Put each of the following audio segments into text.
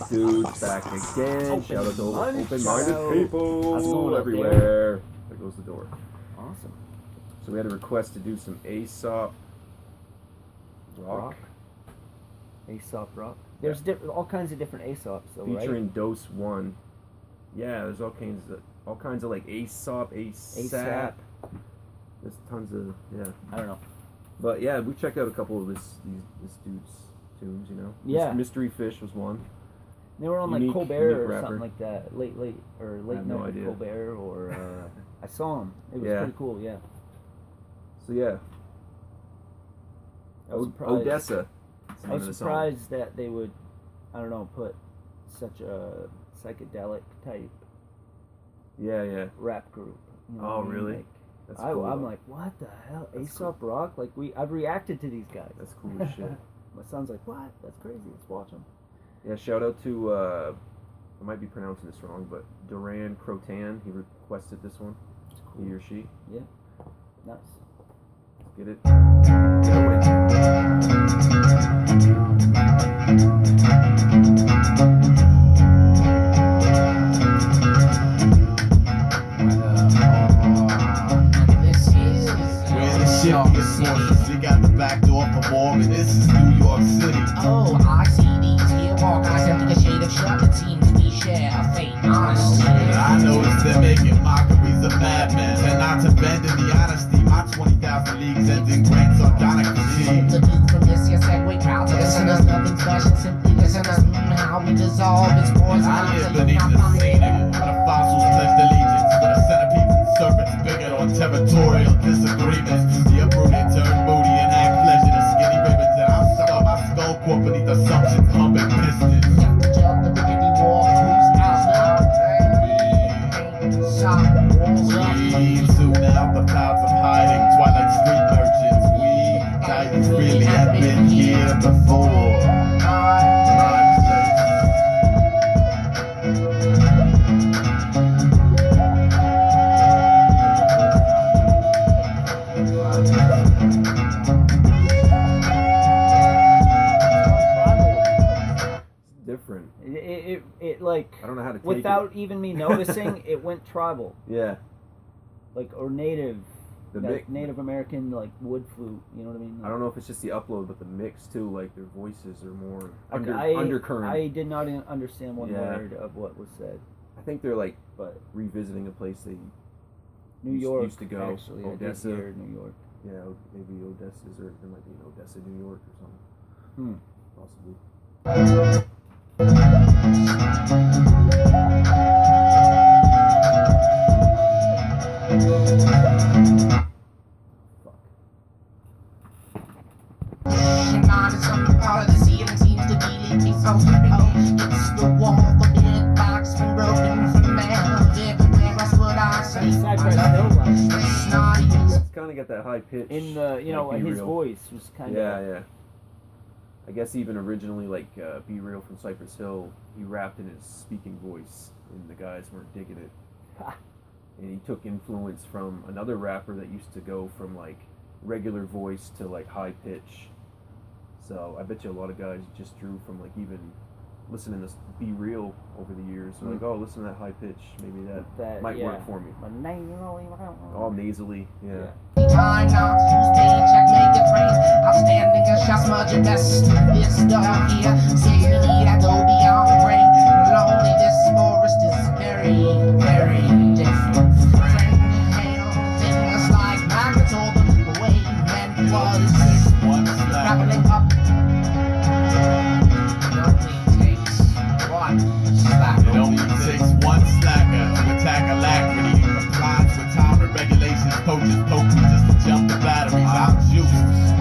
Dudes back again. Shout out to open-minded people everywhere. There goes the door. Awesome. So we had a request to do some Aesop Rock. Aesop Rock. There's all kinds of different Aesops, though, featuring DoseOne. Yeah, there's all kinds of like Aesop, ASAP. There's tons of I don't know. But yeah, we checked out a couple of this dude's tunes, you know. Yeah. Mystery Fish was one. They were on like Unique Colbert or rapper. something like that. Late night with Colbert, or I saw him. It was pretty cool. Yeah. So yeah. Odessa. I was surprised that they would, I don't know, put such a psychedelic type rap group. You know what I mean? Really? Like, That's cool. I'm like, what the hell? Aesop Rock? Like I've reacted to these guys. That's cool as shit. My son's like, what? That's crazy. Let's watch them. Yeah, shout out to, I might be pronouncing this wrong, but Duran Crotan. He requested this one. Cool. He or she. Yeah. Nice. Let's get it. Go You got the back door for more, and this is New York City. Oh, I see these here walk eyes and take a shade of shut. It seems we share a fate, honesty. I noticed they're making mockeries of madmen, and not to bend in the honesty. My 20,000 leagues ending great sardonic fatigue. The view from this year segue crowd to listeners, nothing special, simply listeners. How we dissolve its force. I live beneath the scenic, where the fossils pledged allegiance, where the centipedes and serpents bigot on territorial disagreements. The uprooted turn moody and act pleasure to skinny ribbons, and I'm stuck on my skull core beneath assumptions, humping pistons. Got to jump the rickety wall, who's out now? Shot walls up. We tune out the clouds of hiding, twilight street merchants. We titans really have been here before. Different. It like, I don't know how to take without it. even me noticing, it went tribal. Yeah. Like, or native. The Native American, like, wood flute, you know what I mean? I don't know if it's just the upload, but the mix too, like their voices are more Like, undercurrent. I did not understand one word of what was said. I think they're like revisiting a place they New York used to go. Actually, Odessa. I did hear New York. Yeah, maybe Odessa's, or there might be an Odessa, New York or something. Possibly. Part of the ceiling seems to be leaking so it's the wall, the big box been broken from man. Everywhere else would I say? It's not easy. It's kind of got that high pitch. In the, you know, his voice was kind of... Yeah. I guess even originally, like, Be Real from Cypress Hill, he rapped in his speaking voice, and the guys weren't digging it. And he took influence from another rapper that used to go from, like, regular voice to, like, high pitch. So I bet you a lot of guys just drew from, like, even listening to Be Real over the years. So like, oh, listen to that high pitch. Maybe that might work for me. All nasally, Time now to stay, checkmate your brain. Outstanding and shots smudge your best. This stuff here, seemingly that go beyond the brain. Lonely, this forest is very, very different. Friendly hail, things like magnets all the way men was. Traveling up. It only takes one slacker to attack alacrity. Compliance with time and regulations. Poachers poke me just to jump the batteries. I'm juiced,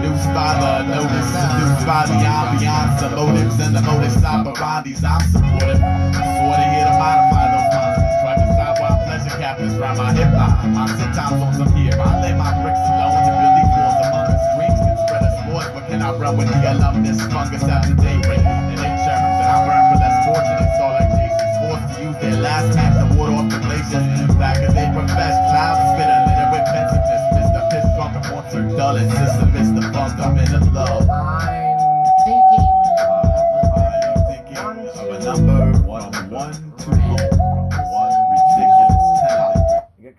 loose by the notice, seduced by the ambiance, the motives and the modus operandi's. I'm supportive, sorta here to modify those monsters. Try to decide why pleasure captors round my hip line. My sit times on some here. I lay my bricks alone to build these walls among us. Dreams can spread a sport, but can I run with the alumnus fungus after daybreak? It ain't Sherman, and I burn for less fortunate. So like Jason's forced to use their last match to ward off the glaciers. Back as they profess, clouds spit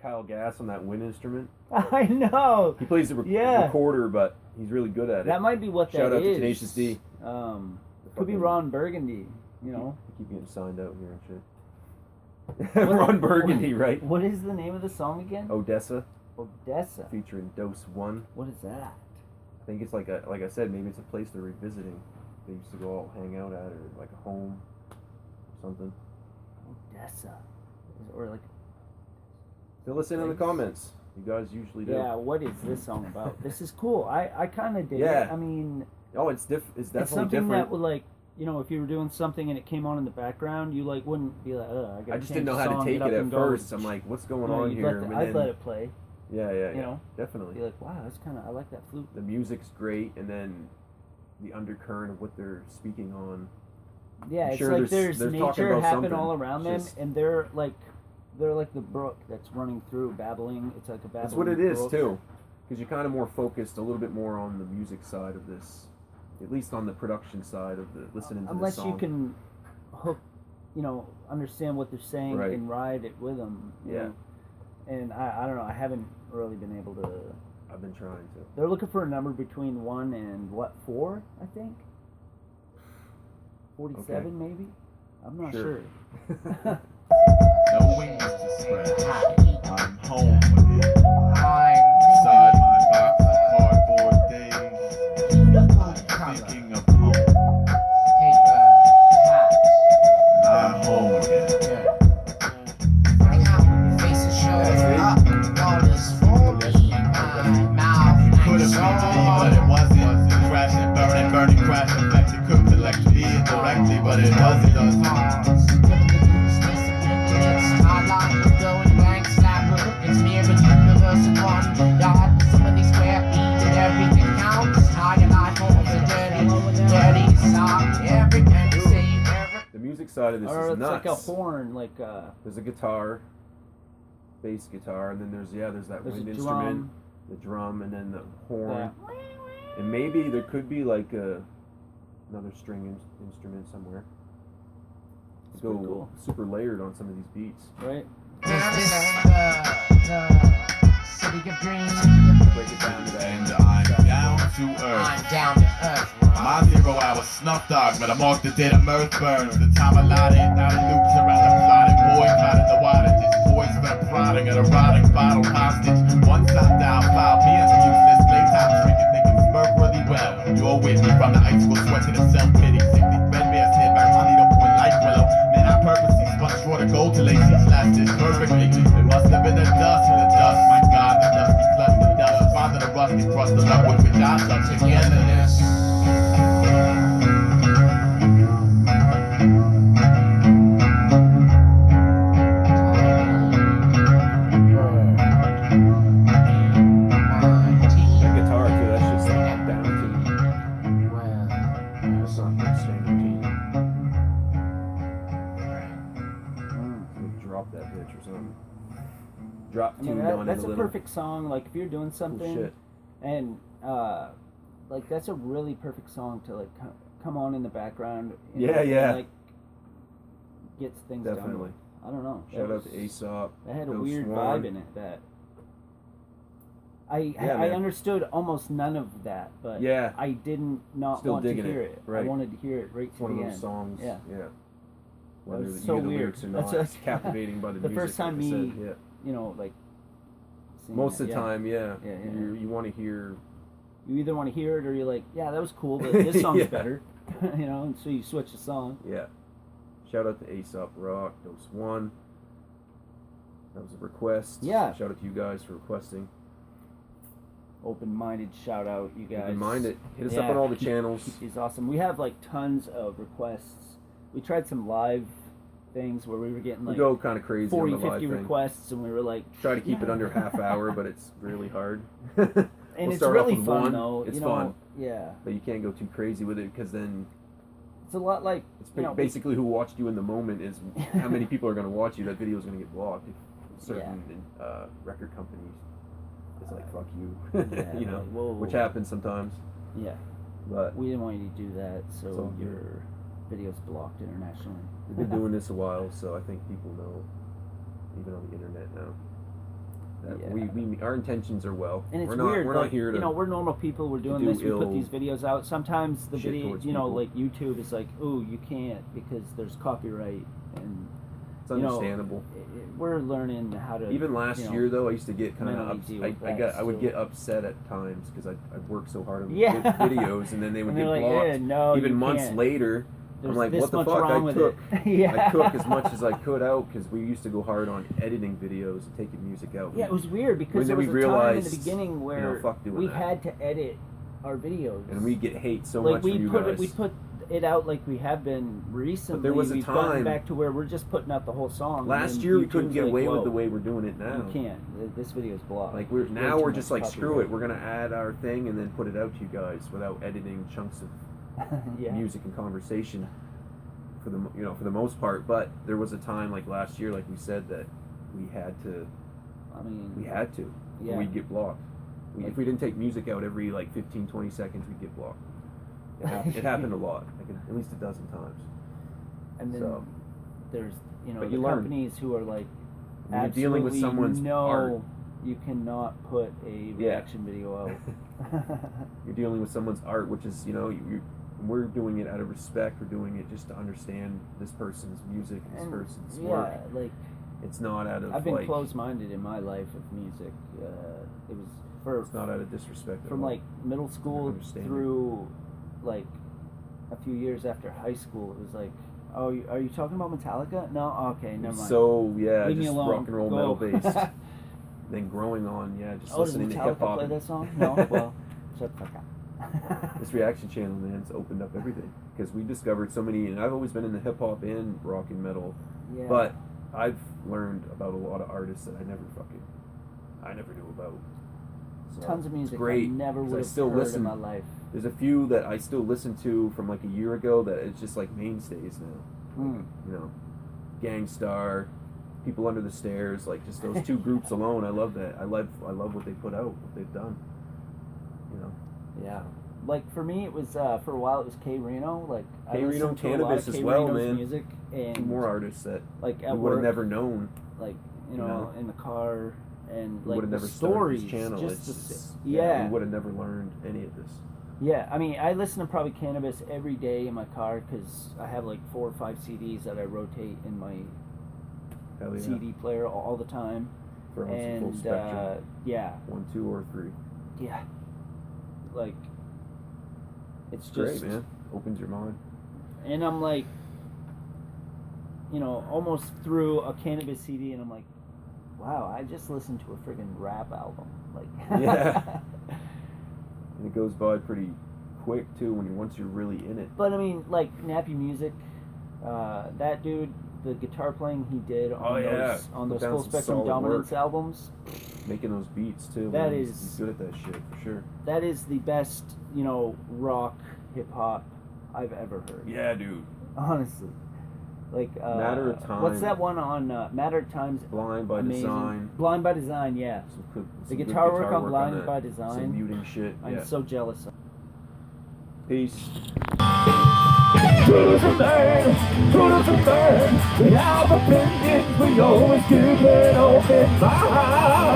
Kyle Gass on that wind instrument. I know. He plays the recorder, but he's really good at it. That might be what Shout that out is. to Tenacious D. Could be Ron Burgundy. You know. I keep getting signed out here and shit. Ron Burgundy, right? What is the name of the song again? Odessa. Odessa. Featuring Dose One. What is that? I think it's like I said, maybe it's a place they're revisiting. They used to go all hang out at, or like a home, or something. Odessa, or like. Fill us in the comments. You guys usually do. Yeah, what is this song about? This is cool. I kind of dig it. Yeah. I mean, it's definitely it's something different. that would like, you know, if you were doing something and it came on in the background, you like wouldn't be like, ugh, I just didn't know how to take it at first. I'm like, what's going on here? I'd let it play. Yeah, you know, definitely. Be like, wow, that's kind of, I like that flute. The music's great, and then the undercurrent of what they're speaking on. Yeah, I'm it's sure like there's nature happening all around them, just, and they're like the brook that's running through, babbling. It's like a babbling. That's what it is brook. too, because you're kind of more focused, a little bit more on the music side of this, at least on the production side of the listening to unless the song. you can hook, you know, understand what they're saying Right. and ride it with them. You know? And I don't know. I haven't really been able to. I've been trying to. They're looking for a number between 1 and 4, I think. 47 maybe. I'm not sure. No wings to spread. I'm home again. Inside my box of cardboard days. I'm thinking of home. I'm home again. Funny how faces show up. All this for me. My mouth Could have been to me, but it wasn't. Crashing, burning, crash affected, cooked electrically, indirectly, but it doesn't. The music side of this Or is it's nuts. like a horn, like There's a guitar, bass guitar, and then there's that there's wind a instrument, drum. the drum, and then the horn. Yeah. And maybe there could be like another string instrument somewhere. It's Go pretty cool. super layered on some of these beats. Right? City of dreams. Break it down to that. And I'm down to earth. I'm down to earth. My 0 hour snuff dog, but I marked the day the mirth burns. The time allotted, now it loops around the plotted. Boycotted the water, this voice been prodding at a rotting bottle hostage. Once I die, file me as useless. Playtime drinking, thinking smirk really well. You're with me from the high school sweat to the self-pity. Sickly threadbare, sit back, I need a point like Willow. Man, I purposely spun short of gold to lace these lashes perfectly. It must have been the dust, my God, the dusty cluster dust. Father the rusty crust, the love with which I touch togetherness. That guitar too, that's just like down to that's not like standard key. Drop that bitch or something. Drop I mean, tune on it that's a a little. perfect song. Like if you're doing something, shit. and like that's a really perfect song to like come on in the background. You know, Yeah. And, like gets things Definitely. done. I don't know. Shout out to Aesop. That had a Dose weird One. vibe in it that I man. understood almost none of that, but Yeah. I didn't not Still want to digging hear it, it. right. I wanted to hear it right It's to one the of end. those songs. Yeah. Whether was you so hear the weird. lyrics or not, That's it's captivating by the the music. first time like I said. me- Yeah. You know, like seeing Most that, of the time, yeah. Yeah. You want to hear. You either want to hear it or you're like, yeah, that was cool, but this song's Yeah. better. You know, and so you switch the song. Yeah. Shout out to Aesop Rock, Dose One. That was a request. Yeah. Shout out to you guys for requesting. Open-minded shout out, you guys. Mind it. Hit us up on all the channels. He's awesome. We have like tons of requests. We tried some live things where we were getting We like go kind of crazy 40, on the live 50 thing. requests, and we were like, Try to keep it yeah. under half hour, but it's really hard. And We'll it's start off really with fun one. though. It's you know, fun. Yeah. But you can't go too crazy with it because then It's a lot like it's you know, basically who watched you in the moment is how many people are going to watch you. That video is going to get blocked. If certain record companies, it's like fuck you, Yeah, you know, like, whoa. which happens sometimes. Yeah. But We didn't want you to do that, It's so all good. your video's blocked internationally. we've been doing this a while, so I think people know, even on the internet now. that our intentions are well. And it's we're not, weird. We're like, not here to. You know, we're normal people. We're doing do this. We put ill these videos out. Sometimes the shit video, towards you know, people. like YouTube is like, ooh, you can't because there's copyright, and It's understandable. we're learning how to. Even last year, though, I used to get kind mentally of deal with I would that get upset at times because I'd work so hard on Yeah. videos, and then they would And get they're like, blocked. yeah, no, Even you months can't. later, There's I'm like, this what the much fuck? wrong I with took it. Yeah. I took as much as I could out because we used to go hard on editing videos and taking music out. Yeah, it was weird because there Then was we a time in realized, the beginning where fuck doing we that. had to edit our videos, And we get hate so like much we from you put guys. it, we put it out like we have been recently. But there was a We've gotten time- back to where we're just putting out the whole song. Last and year we YouTube's couldn't get like, away with whoa, the way we're doing it now. You can't. This video's blocked. Like Way now too we're much just like screw copyright. it. We're gonna add our thing and then put it out to you guys without editing chunks of Yeah. music and conversation for the most part. But there was a time like last year, like we said, that we had to. I mean, or Yeah. we'd get blocked. If we didn't take music out every like 15, 20 seconds, we'd get blocked. It happened a lot, like at least a dozen times. And then So, there's but the you learn. companies who are like, when you're dealing with absolutely someone's no, art, you cannot put a reaction video out. you're dealing with someone's art, which is we're doing it out of respect. We're doing it just to understand this person's music, this And, person's yeah, work. like It's not out of I've been like closed-minded in my life of music. It was for it's not out of disrespect. at from all. like middle school Understanding. through like a few years after high school. It was like, oh, are you talking about Metallica? No, okay, never mind. So yeah, Leave me just alone. rock and roll Go. metal based. Then growing on, just Oh, does listening to Metallica hip hop. play that song? No, well, shut the fuck up. This reaction channel, man, it's opened up everything because we discovered so many. And I've always been in the hip hop and rock and metal, Yeah. but I've learned about a lot of artists that I never knew about. So Tons of it's music great, I never 'cause would I have still heard listen. in my life. There's a few that I still listen to from like a year ago that it's just like mainstays now. Mm. Gangstar, People Under the Stairs, like just those two groups alone. I love that. I love what they put out, what they've done. Yeah. Like for me, it was for a while. It was K Reno. Like I K Reno, listened to a lot Cannabis of as K well, Reno's man. music and Two more artists that like we at would have work, never known. like you know. in the car and We like would have the never started stories. this channel. Just It's the, just, yeah. we would have never learned any of this. Yeah, I mean, I listen to probably Cannabis every day in my car because I have like 4 or 5 CDs that I rotate in my Hell yeah. CD player all the time. For full And spectrum. yeah, 1, 2, or 3. yeah, like it's just Great, man. Opens your mind. And I'm like, almost through a Cannabis CD, and I'm like, wow, I just listened to a friggin' rap album. Like, Yeah. And it goes by pretty quick too once you're really in it. But I mean, like Nappy Music, that dude, the guitar playing he did on those down Full some Spectrum solid Dominance work. albums, Making those beats too. That man. is- He's good at that shit for sure. that is the best, rock hip hop I've ever heard. Yeah, dude. Honestly. Like Matter of Time. What's that one on Matter of Time's Blind by amazing. Design. Blind by Design, yeah. Some The good guitar work on that. Blind by Some Design. muting shit. I'm Yeah. so jealous of. Peace. Truth and burn, truth and burn. We have opinions, we always keep an open mind.